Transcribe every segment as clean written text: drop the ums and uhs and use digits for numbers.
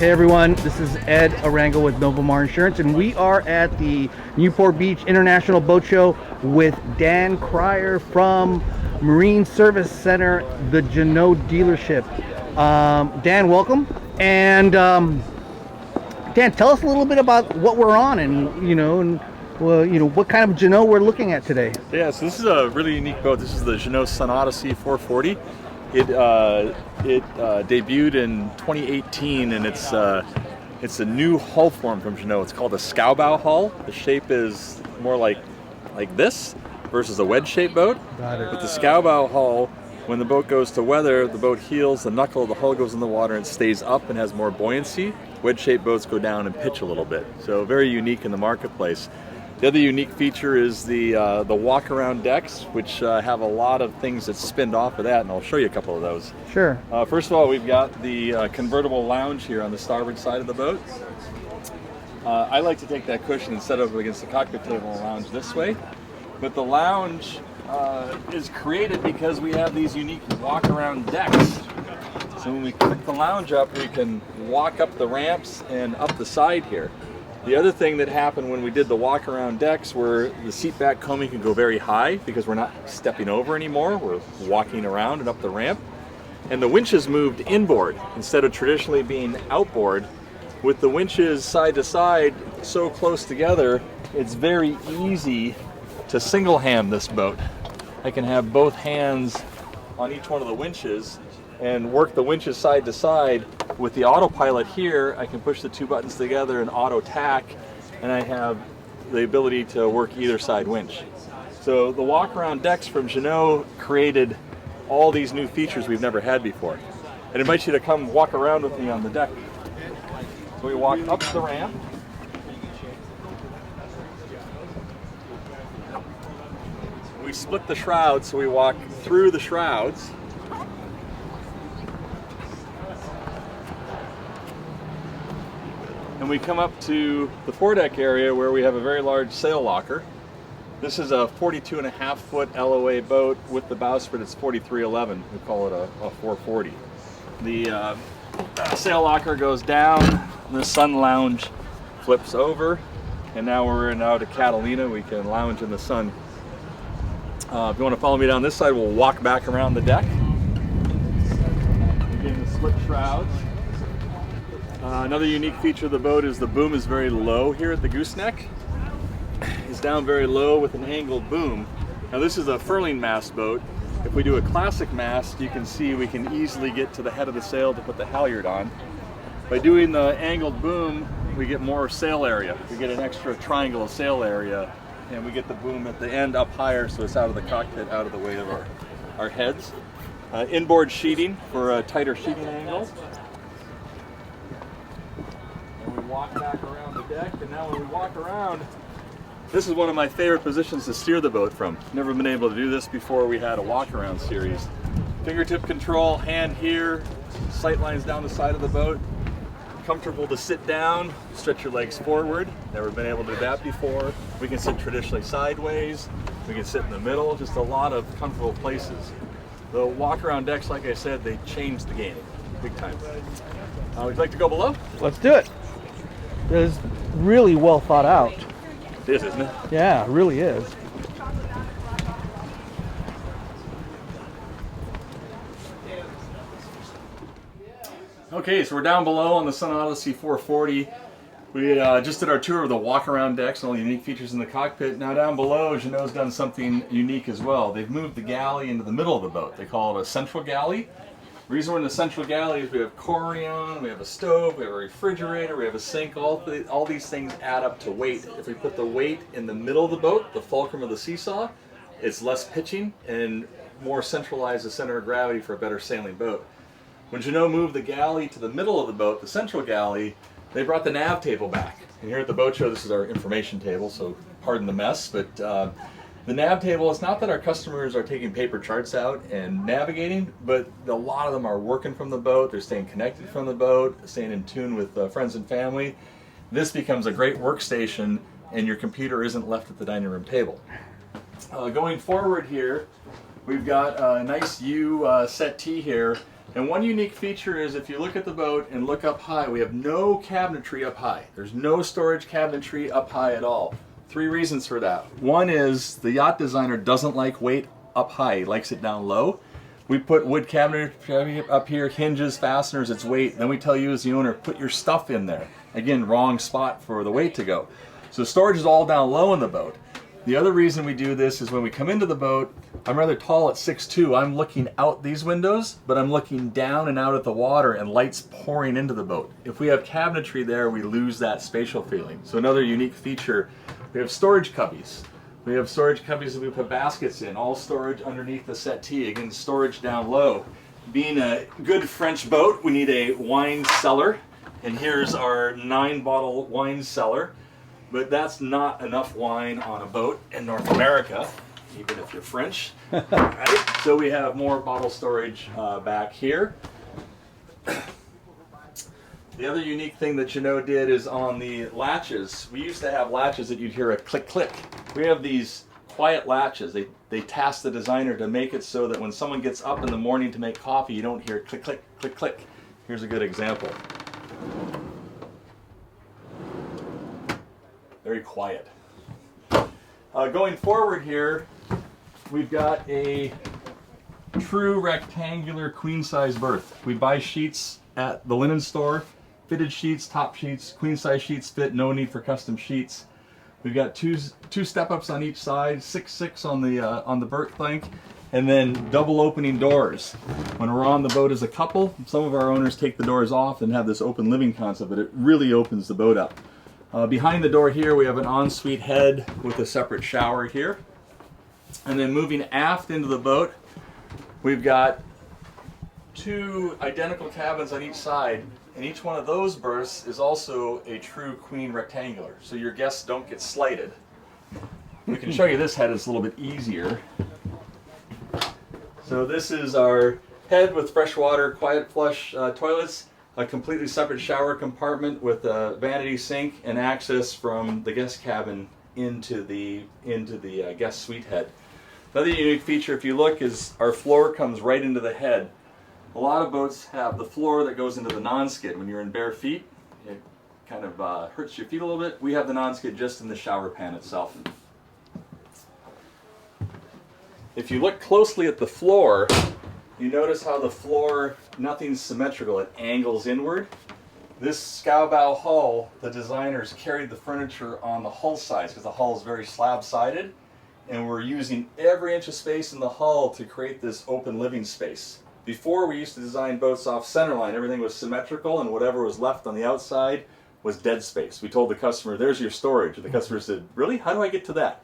Hey everyone, this is Ed Arango with Novamar Insurance, and we are at the Newport Beach International Boat Show with Dan Krier from Marine Servicenter, the jeanneau dealership. Dan, welcome. And Dan, tell us a little bit about what we're on, and what kind of jeanneau we're looking at today. Yeah, so this is a really unique boat. This is the jeanneau Sun Odyssey 440. It debuted in 2018, and it's a new hull form from jeanneau. It's called a scow-bow hull. The shape is more like this versus a wedge-shaped boat. Got it. With the scow-bow hull, when the boat goes to weather, the boat heels, the knuckle of the hull goes in the water, and it stays up and has more buoyancy. Wedge-shaped boats go down and pitch a little bit, so very unique in the marketplace. The other unique feature is the walk-around decks, which have a lot of things that spin off of that, and I'll show you a couple of those. Sure. First of all, we've got the convertible lounge here on the starboard side of the boat. I like to take that cushion and set it up against the cockpit table and lounge this way. But the lounge is created because we have these unique walk-around decks. So when we click the lounge up, we can walk up the ramps and up the side here. The other thing that happened when we did the walk-around decks were the seat back combing can go very high because we're not stepping over anymore, we're walking around and up the ramp. And the winches moved inboard instead of traditionally being outboard. With the winches side to side so close together, it's very easy to single hand this boat. I can have both hands on each one of the winches and work the winches side to side. With the autopilot here, I can push the two buttons together and auto tack, and I have the ability to work either side winch. So the walk-around decks from jeanneau created all these new features we've never had before. I invite you to come walk around with me on the deck. So we walk up the ramp. We split the shrouds, so we walk through the shrouds. And we come up to the foredeck area where we have a very large sail locker. This is a 42.5-foot LOA boat. With the bowsprit, it's 4311. We call it a 440. The sail locker goes down, the sun lounge flips over, and now we're out of Catalina. We can lounge in the sun. If you want to follow me down this side, we'll walk back around the deck. Again, the split shrouds. Another unique feature of the boat is the boom is very low here at the gooseneck. It's down very low with an angled boom. Now this is a furling mast boat. If we do a classic mast, you can see we can easily get to the head of the sail to put the halyard on. By doing the angled boom, we get more sail area. We get an extra triangle of sail area, and we get the boom at the end up higher so it's out of the cockpit, out of the way of our heads. Inboard sheeting for a tighter sheeting angle. Walk back around the deck, and now when we walk around, this is one of my favorite positions to steer the boat from. Never been able to do this before we had a walk around series. Fingertip control, hand here, sight lines down the side of the boat. Comfortable to sit down, stretch your legs forward. Never been able to do that before. We can sit traditionally sideways. We can sit in the middle, just a lot of comfortable places. The walk around decks, like I said, they changed the game big time. Would you like to go below? Let's do it. It is really well thought out. It is, isn't it? Yeah, it really is. Okay, so we're down below on the Sun Odyssey 440. We just did our tour of the walk-around decks and all the unique features in the cockpit. Now down below, jeanneau's done something unique as well. They've moved the galley into the middle of the boat. They call it a central galley. The reason we're in the central galley is we have corian, we have a stove, we have a refrigerator, we have a sink. All these things add up to weight. If we put the weight in the middle of the boat, the fulcrum of the seesaw, it's less pitching and more centralized the center of gravity for a better sailing boat. When jeanneau moved the galley to the middle of the boat, the central galley, they brought the nav table back. And here at the boat show, this is our information table, so pardon the mess, but the nav table, it's not that our customers are taking paper charts out and navigating, but a lot of them are working from the boat, they're staying connected from the boat, staying in tune with friends and family. This becomes a great workstation, and your computer isn't left at the dining room table. Going forward here, we've got a nice U settee here. And one unique feature is if you look at the boat and look up high, we have no cabinetry up high. There's no storage cabinetry up high at all. 3 reasons for that. One is the yacht designer doesn't like weight up high, he likes it down low. We put wood cabinetry up here, hinges, fasteners, it's weight. Then we tell you as the owner, put your stuff in there. Again, wrong spot for the weight to go. So storage is all down low in the boat. The other reason we do this is when we come into the boat, I'm rather tall at 6'2". I'm looking out these windows, but I'm looking down and out at the water and light's pouring into the boat. If we have cabinetry there, we lose that spatial feeling. So another unique feature, we have storage cubbies. We have storage cubbies that we put baskets in, all storage underneath the settee, again, storage down low. Being a good French boat, we need a wine cellar, and here's our 9-bottle wine cellar. But that's not enough wine on a boat in North America, even if you're French. Right? So we have more bottle storage back here. The other unique thing that Jeanneau did is on the latches. We used to have latches that you'd hear a click click. We have these quiet latches. They tasked the designer to make it so that when someone gets up in the morning to make coffee, you don't hear click click click click. Here's a good example. Very quiet. Going forward here, we've got a true rectangular queen size berth. We buy sheets at the linen store, fitted sheets, top sheets, queen size sheets fit, no need for custom sheets. We've got two step-ups on each side, 6'6" on the berth length, and then double opening doors. When we're on the boat as a couple, some of our owners take the doors off and have this open living concept, but it really opens the boat up. Behind the door here, we have an ensuite head with a separate shower here. And then moving aft into the boat, we've got 2 identical cabins on each side, and each one of those berths is also a true queen rectangular, so your guests don't get slighted. We can show you this head, it's a little bit easier. So this is our head with freshwater quiet flush toilets. A completely separate shower compartment with a vanity sink and access from the guest cabin into the guest suite head. Another unique feature, if you look, is our floor comes right into the head. A lot of boats have the floor that goes into the non-skid. When you're in bare feet, it kind of hurts your feet a little bit. We have the non-skid just in the shower pan itself. If you look closely at the floor, you notice how the floor, nothing's symmetrical, it angles inward. This scow bow hull, the designers carried the furniture on the hull sides because the hull is very slab-sided, and we're using every inch of space in the hull to create this open living space. Before, we used to design boats off centerline, everything was symmetrical, and whatever was left on the outside was dead space. We told the customer, there's your storage, and the customer said, really? How do I get to that?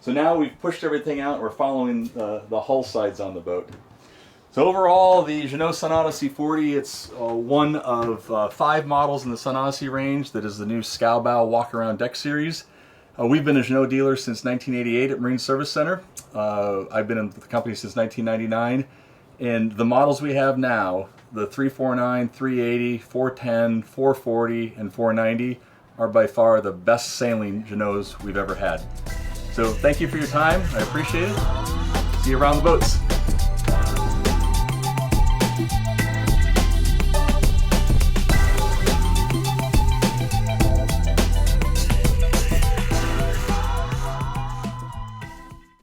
So now we've pushed everything out, and we're following the hull sides on the boat. So overall, the Jeanneau Sun Odyssey 40, it's one of 5 models in the Sun Odyssey range that is the new Scow Bow Walk Around Deck series. We've been a Jeanneau dealer since 1988 at Marine Servicenter. I've been in the company since 1999. And the models we have now, the 349, 380, 410, 440, and 490, are by far the best sailing Jeanneaus we've ever had. So thank you for your time. I appreciate it. See you around the boats.